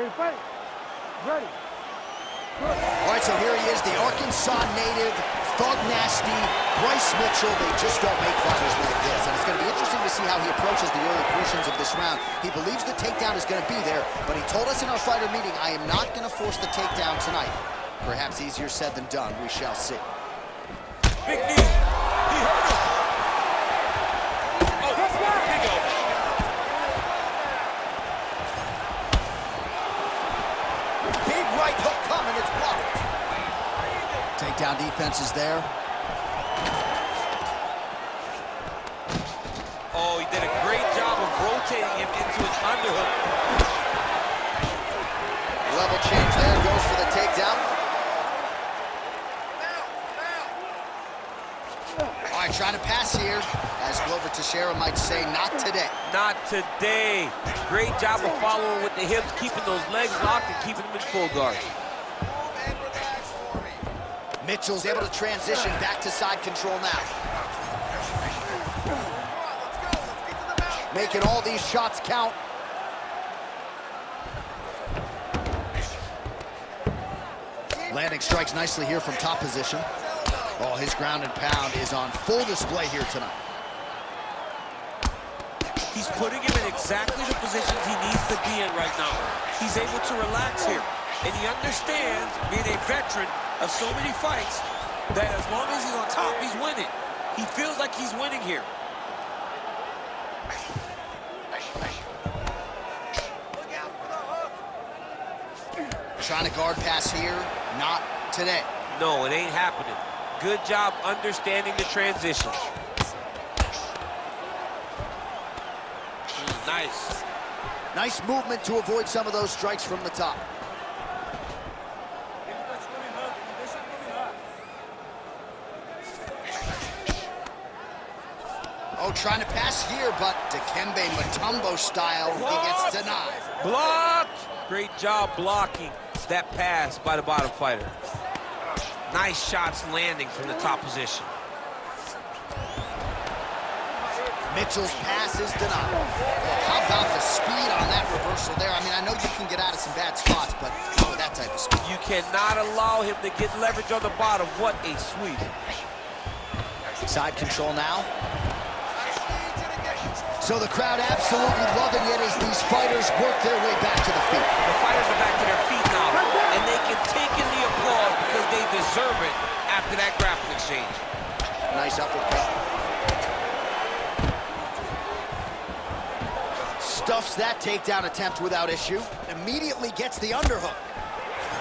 All right, so here he is, the Arkansas native, thug nasty, Bryce Mitchell. They just don't make fighters like this. And it's going to be interesting to see how he approaches the early portions of this round. He believes the takedown is going to be there, but he told us in our fighter meeting, I am not going to force the takedown tonight. Perhaps easier said than done. We shall see. Big knee. He hurt him. Oh, big O. Big right hook coming, it's blocked. Takedown defense is there. Oh, he did a great job of rotating him into his underhook. Level change there, goes for the takedown. All right, trying to pass here. As Glover Teixeira might say, not today. Not today. Great job of following with the hips, keeping those legs locked and keeping them in full guard. Mitchell's able to transition back to side control now. Making all these shots count. Landing strikes nicely here from top position. Oh, his ground and pound is on full display here tonight. He's putting him in exactly the positions he needs to be in right now. He's able to relax here. And he understands, being a veteran of so many fights, that as long as he's on top, he's winning. He feels like he's winning here. Trying to guard pass here, not today. No, it ain't happening. Good job understanding the transitions. Nice. Nice movement to avoid some of those strikes from the top. Oh, trying to pass here, but Dikembe Mutombo style, he gets denied. Blocked! Great job blocking that pass by the bottom fighter. Nice shots landing from the top position. Mitchell's pass is denied. Well, how about the speed on that reversal there? I mean, I know you can get out of some bad spots, but not with that type of speed. You cannot allow him to get leverage on the bottom. What a sweep. Side control now. So the crowd absolutely loving it as these fighters work their way back to the feet. The fighters are back to their feet now, and they can take in the applause because they deserve it after that grappling exchange. Nice uppercut. Stuffs that takedown attempt without issue. Immediately gets the underhook.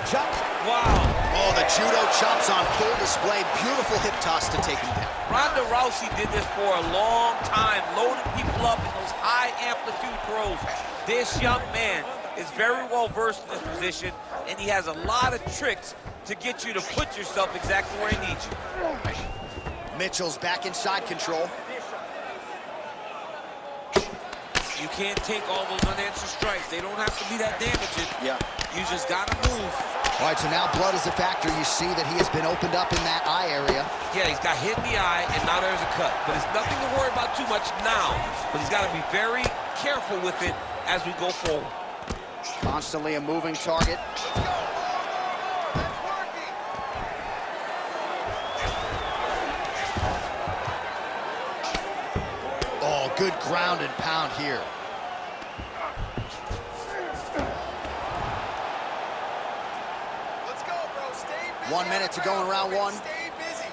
Chop. Wow. Oh, the judo chops on full display. Beautiful hip toss to take him down. Ronda Rousey did this for a long time, loading people up in those high amplitude throws. This young man is very well versed in this position, and he has a lot of tricks to get you to put yourself exactly where he needs you. Mitchell's back in side control. You can't take all those unanswered strikes. They don't have to be that damaging. Yeah. You just gotta move. All right, so now blood is a factor. You see that he has been opened up in that eye area. Yeah, he's got hit in the eye, and now there's a cut. But it's nothing to worry about too much now. But he's got to be very careful with it as we go forward. Constantly a moving target. Oh, good ground and pound here. Let's go, bro. Stay busy. 1 minute to go in round one. Stay busy.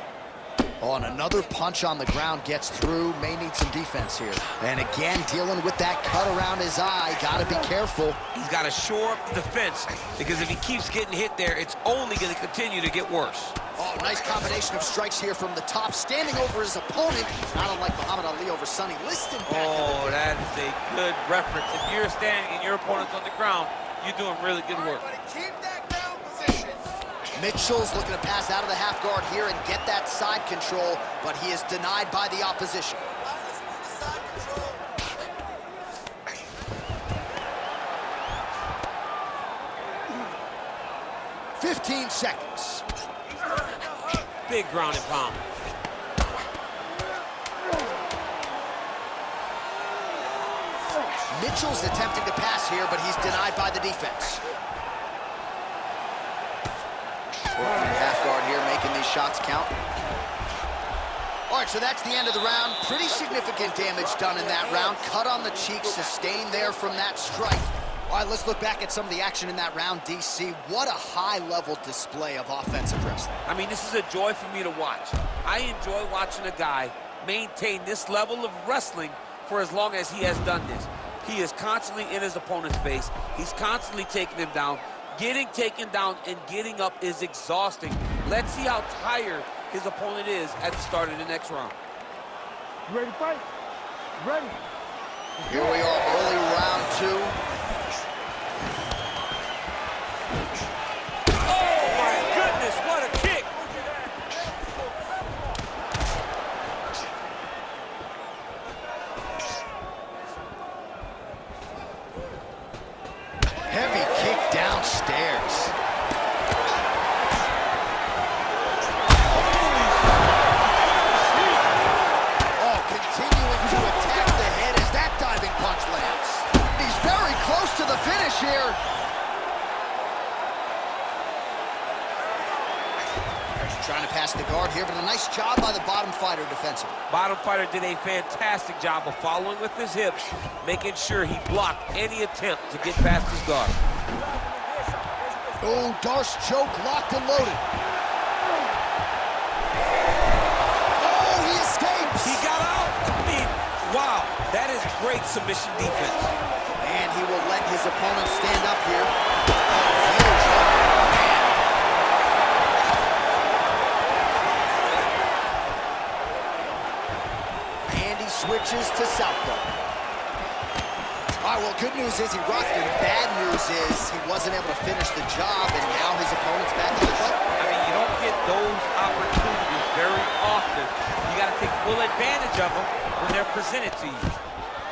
Oh, and another punch on the ground gets through. May need some defense here. And again, dealing with that cut around his eye. Gotta be careful. He's got to shore up the defense, because if he keeps getting hit there, it's only going to continue to get worse. Oh, nice combination of strikes here from the top. Standing over his opponent, not unlike Muhammad Ali over Sonny Liston. Oh, that is a good reference. If you're standing and your opponent's on the ground, you're doing really good work. Buddy, keep that ground position. Mitchell's looking to pass out of the half guard here and get that side control, but he is denied by the opposition. Let's move to side control. 15 seconds. Big ground and pound. Mitchell's attempting to pass here, but he's denied by the defense. Working at half guard here, making these shots count. All right, so that's the end of the round. Pretty significant damage done in that round. Cut on the cheek, sustained there from that strike. All right, let's look back at some of the action in that round, DC. What a high-level display of offensive wrestling. I mean, this is a joy for me to watch. I enjoy watching a guy maintain this level of wrestling for as long as he has done this. He is constantly in his opponent's face. He's constantly taking him down. Getting taken down and getting up is exhausting. Let's see how tired his opponent is at the start of the next round. You ready to fight? Ready. Here we are, early round 2. Oh my goodness, what a kick! Heavy kick downstairs. Oh, continuing to attack the head as that diving punch lands. He's very close to the finish here. Trying to pass the guard here, but a nice job by the bottom fighter defensively. Bottom fighter did a fantastic job of following with his hips, making sure he blocked any attempt to get past his guard. Oh, Darce choke locked and loaded. Oh, he escapes. He got out. I mean, wow, that is great submission defense. And he will let his opponent stand up here. Huge hook. Switches to southpaw. All right, well, good news is he rocked him. Bad news is he wasn't able to finish the job, and now his opponent's back in the fight. I mean, you don't get those opportunities very often. You got to take full advantage of them when they're presented to you.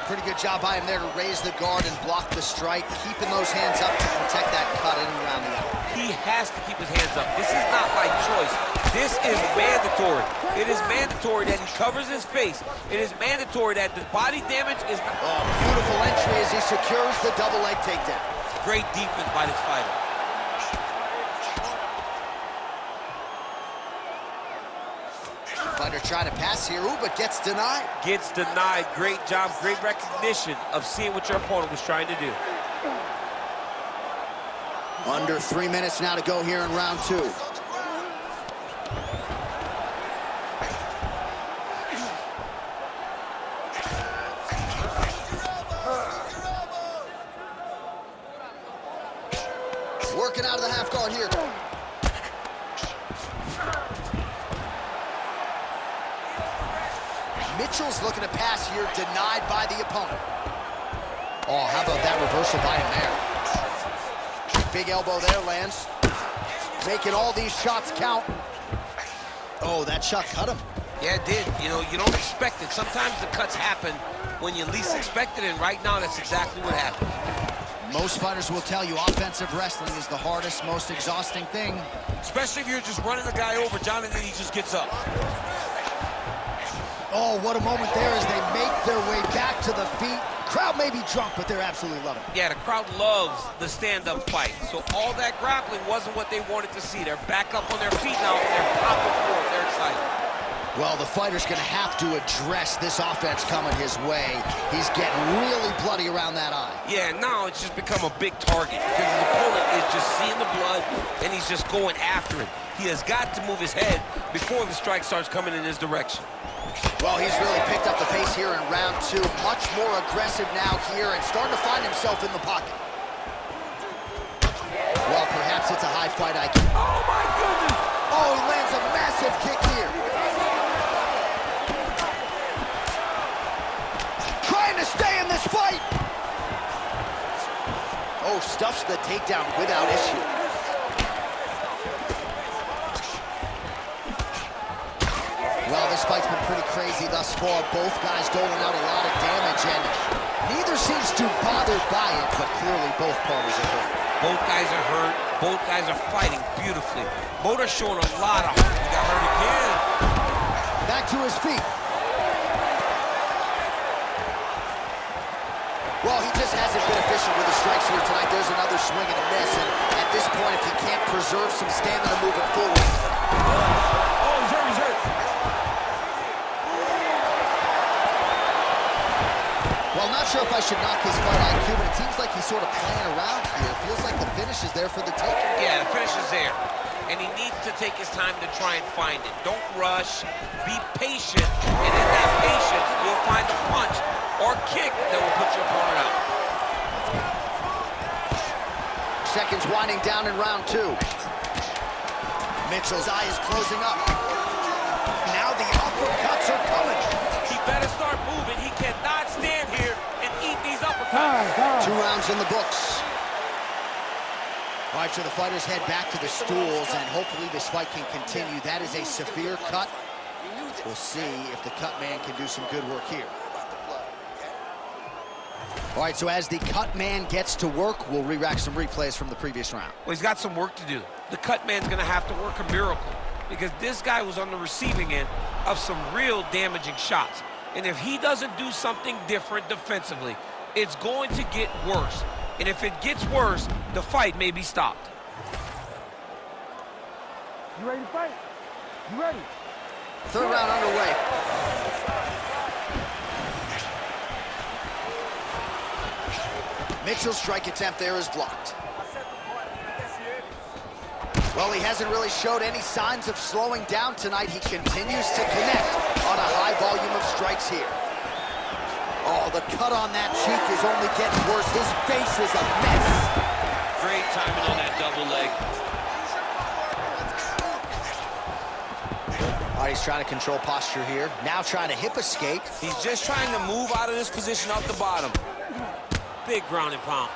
Pretty good job by him there to raise the guard and block the strike, keeping those hands up to protect that cut in and around the eye. He has to keep his hands up. This is not by choice. This is mandatory. It is mandatory that he covers his face. It is mandatory that the body damage is not... Oh, beautiful entry as he secures the double leg takedown. Great defense by this fighter. Fighter trying to pass here, ooh, but gets denied. Gets denied. Great job, great recognition of seeing what your opponent was trying to do. Under 3 minutes now to go here in round 2. Working out of the half guard here. Mitchell's looking to pass here, denied by the opponent. Oh, how about that reversal by him there? Big elbow there lands. Making all these shots count. Oh, that shot cut him. Yeah, it did. You know, you don't expect it. Sometimes the cuts happen when you least expect it, and right now that's exactly what happened. Most fighters will tell you offensive wrestling is the hardest, most exhausting thing. Especially if you're just running the guy over, John, and then he just gets up. Oh, what a moment there as they make their way back to the feet. Crowd may be drunk, but they're absolutely loving it. Yeah, the crowd loves the stand-up fight. So all that grappling wasn't what they wanted to see. They're back up on their feet now, and they're popping forward. They're excited. Well, the fighter's going to have to address this offense coming his way. He's getting really bloody around that eye. Yeah, now it's just become a big target because his opponent is just seeing the blood, and he's just going after it. He has got to move his head before the strike starts coming in his direction. Well, he's really picked up the pace here in round 2. Much more aggressive now here and starting to find himself in the pocket. Well, perhaps it's a high fight IQ. Oh, my goodness! Oh, he lands a massive kick here. Trying to stay in this fight. Oh, stuffs the takedown without issue. Well, this fight's been pretty crazy thus far. Both guys doling out a lot of damage, and neither seems too bothered by it, but clearly both parties are hurt. Both guys are hurt. Both guys are fighting beautifully. Both are showing a lot of heart. He got hurt again. Back to his feet. Well, he just hasn't been efficient with the strikes here tonight. There's another swing and a miss, and at this point, if he can't preserve some stamina moving forward. Oh, he's hurt, he's hurt. Well, I'm not sure if I should knock his fight IQ, but it seems like he's sort of playing around here. Feels like the finish is there for the taking. Yeah, the finish is there. And he needs to take his time to try and find it. Don't rush, be patient, and in that patience, you'll find a punch or kick that will put your opponent out. Seconds winding down in round 2. Mitchell's eye is closing up. Now the uppercuts are coming. He better start moving. He cannot stand here and eat these uppercuts. 2 rounds in the books. All right, so the fighters head back to the stools, and hopefully this fight can continue. That is a severe cut. We'll see if the cut man can do some good work here. All right, so as the cut man gets to work, we'll re-rack some replays from the previous round. Well, he's got some work to do. The cut man's gonna have to work a miracle because this guy was on the receiving end of some real damaging shots. And if he doesn't do something different defensively, it's going to get worse. And if it gets worse, the fight may be stopped. You ready to fight? You ready? 3rd round underway. Mitchell's strike attempt there is blocked. Well, he hasn't really showed any signs of slowing down tonight. He continues to connect on a high volume of strikes here. Oh, the cut on that cheek is only getting worse. His face is a mess. Great timing on that double leg. All right, he's trying to control posture here. Now trying to hip escape. He's just trying to move out of this position off the bottom. Big ground and pound.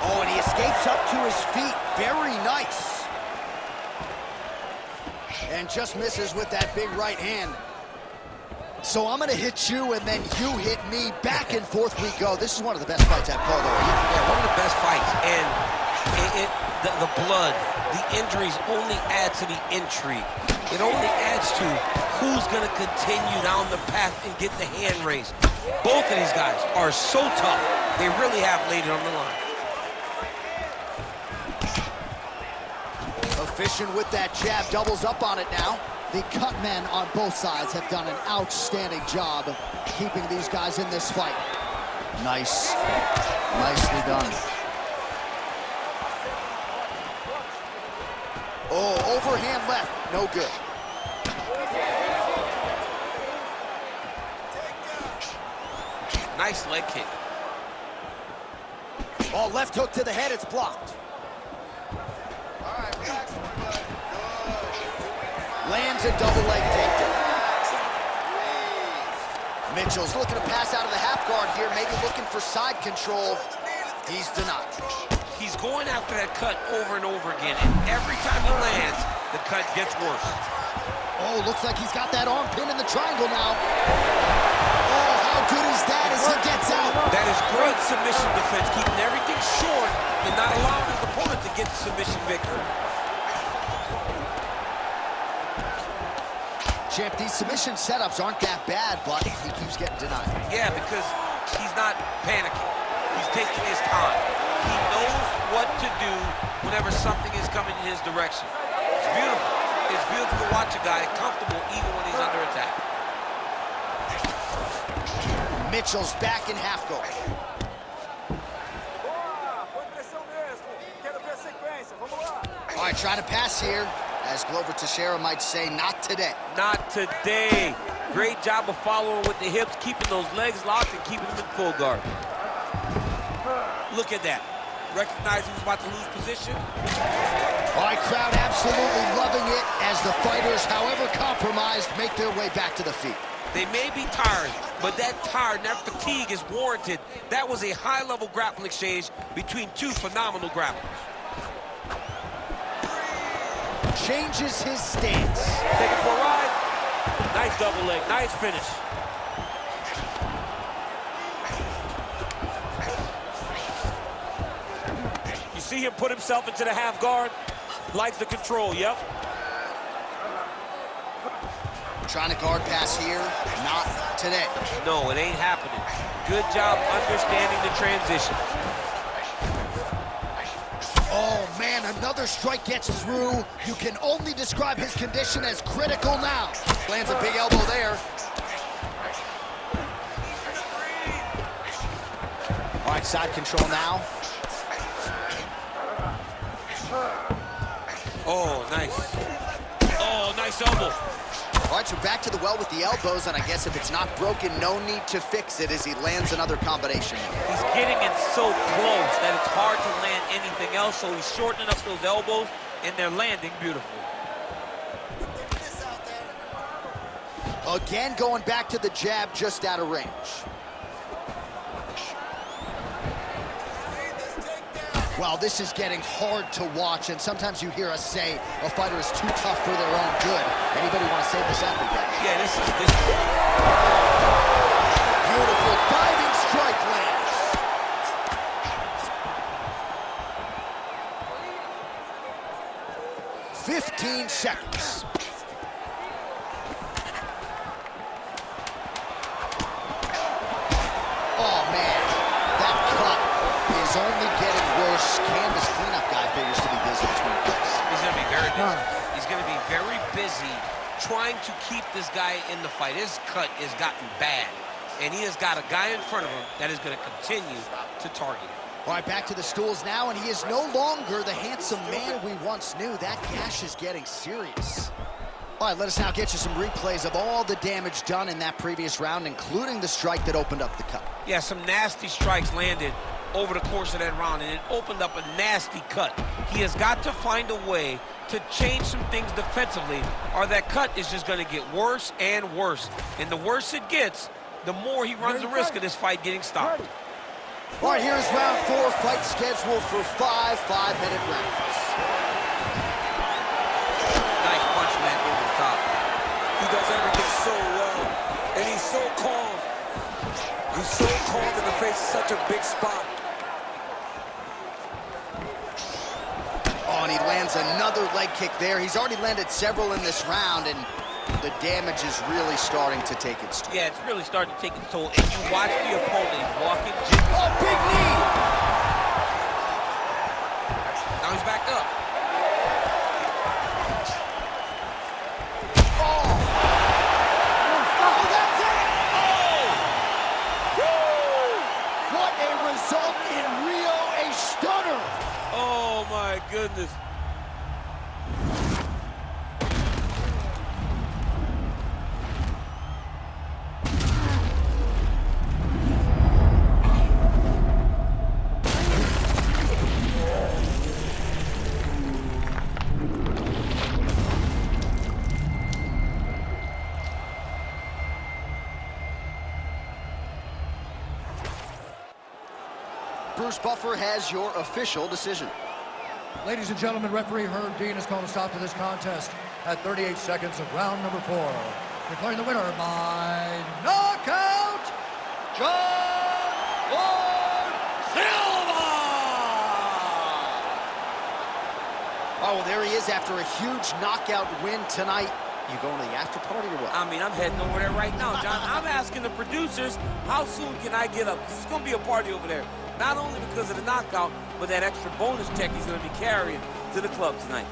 Oh, and he escapes up to his feet. Very nice. And just misses with that big right hand. So I'm going to hit you, and then you hit me. Back and forth we go. This is one of the best fights I've called all year. Yeah, one of the best fights. And the blood, the injuries only add to the intrigue. It only adds to who's going to continue down the path and get the hand raised. Both of these guys are so tough. They really have laid it on the line. Efficient with that jab, doubles up on it now. The cut men on both sides have done an outstanding job of keeping these guys in this fight. Nice. Nicely done. Oh, overhand left, no good. Nice leg kick. Oh, left hook to the head, it's blocked. Lands a double leg takedown. Mitchell's looking to pass out of the half guard here, maybe looking for side control. He's denied. He's going after that cut over and over again, and every time he lands, the cut gets worse. Oh, looks like he's got that arm pin in the triangle now. Oh, how good is that as he gets out? That is great submission defense, keeping everything short and not allowing his opponent to get the submission victory. Champ, these submission setups aren't that bad, but he keeps getting denied. Yeah, because he's not panicking. He's taking his time. He knows what to do whenever something is coming in his direction. It's beautiful. It's beautiful to watch a guy comfortable even when he's under attack. Mitchell's back in half guard. All right, trying to pass here. As Glover Teixeira might say, not today. Not today. Great job of following with the hips, keeping those legs locked and keeping them in full guard. Look at that. Recognize he was about to lose position. All right, crowd absolutely loving it as the fighters, however compromised, make their way back to the feet. They may be tired, but that tired and that fatigue is warranted. That was a high-level grappling exchange between two phenomenal grapplers. Changes his stance. Take it for a ride. Nice double leg, nice finish. You see him put himself into the half guard. Likes the control, yep. Trying to guard pass here, not today. No, it ain't happening. Good job understanding the transition. Another strike gets through. You can only describe his condition as critical now. Lands a big elbow there. All right, side control now. Oh, nice. Oh, nice elbow. All right, so back to the well with the elbows, and I guess if it's not broken, no need to fix it as he lands another combination. He's getting in so close that it's hard to land anything else, so he's shortening up those elbows, and they're landing beautifully. Again, going back to the jab just out of range. Well, this is getting hard to watch, and sometimes you hear us say a fighter is too tough for their own good. Anybody want to save this athlete? Yeah, this is beautiful diving strike lands. "15 seconds. Oh, man, that cut is only getting worse. Canvas cleanup guy figures to be busy between cuts. He's going to be very busy. He's going to be very busy trying to keep this guy in the fight. His cut has gotten bad, and he has got a guy in front of him that is going to continue to target him. All right, back to the stools now, and he is no longer the handsome man we once knew. That gash is getting serious. All right, let us now get you some replays of all the damage done in that previous round, including the strike that opened up the cut. Yeah, some nasty strikes landed over the course of that round, and it opened up a nasty cut. He has got to find a way to change some things defensively, or that cut is just going to get worse and worse. And the worse it gets, the more he runs the risk of this fight getting stopped. All right, here's round 4, fight scheduled for 5 5-minute rounds. Nice punch land over the top. He does everything so well, and he's so calm. He's so calm in the face of such a big spot. Oh, and he lands another leg kick there. He's already landed several in this round, and the damage is really starting to take its toll. Yeah, it's really starting to take its toll. And you watch the opponent, he's walking. Oh, big knee! Now he's back up. Oh, that's it! Oh! What a result in Rio, a stunner! Oh, my goodness. Bruce Buffer has your official decision. Ladies and gentlemen, referee Herb Dean has called a stop to this contest at 38 seconds of round number 4. Declaring the winner by knockout, John Silva! Oh, well, there he is after a huge knockout win tonight. You going to the after party or what? I mean, I'm heading over there right now, John. I'm asking the producers, how soon can I get up? This is going to be a party over there. Not only because of the knockout, but that extra bonus check he's going to be carrying to the club tonight.